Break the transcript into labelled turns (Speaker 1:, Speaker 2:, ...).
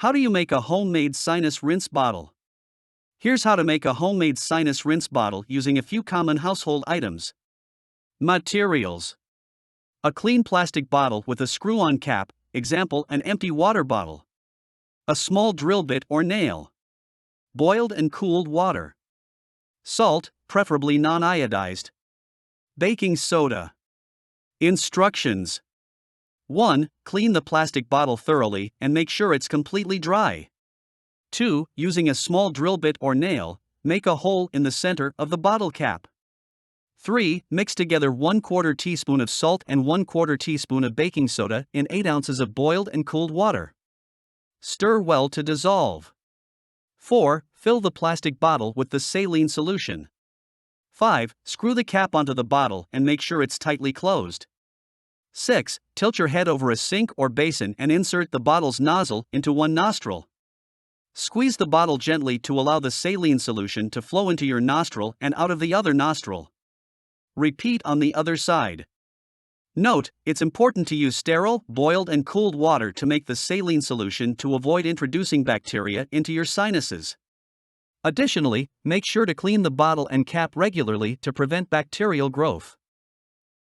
Speaker 1: How do you make a homemade sinus rinse bottle? Here's how to make a homemade sinus rinse bottle using a few common household items. Materials: a clean plastic bottle with a screw-on cap, example an empty water bottle. A small drill bit or nail. Boiled and cooled water. Salt, preferably non-iodized. Baking soda. Instructions: 1. Clean the plastic bottle thoroughly and make sure it's completely dry. 2. Using a small drill bit or nail, make a hole in the center of the bottle cap. 3. Mix together 1/4 teaspoon of salt and 1/4 teaspoon of baking soda in 8 ounces of boiled and cooled water. Stir well to dissolve. 4. Fill the plastic bottle with the saline solution. 5. Screw the cap onto the bottle and make sure it's tightly closed. 6. Tilt your head over a sink or basin and insert the bottle's nozzle into one nostril. Squeeze the bottle gently to allow the saline solution to flow into your nostril and out of the other nostril. Repeat on the other side. Note, it's important to use sterile, boiled and cooled water to make the saline solution to avoid introducing bacteria into your sinuses. Additionally, make sure to clean the bottle and cap regularly to prevent bacterial growth.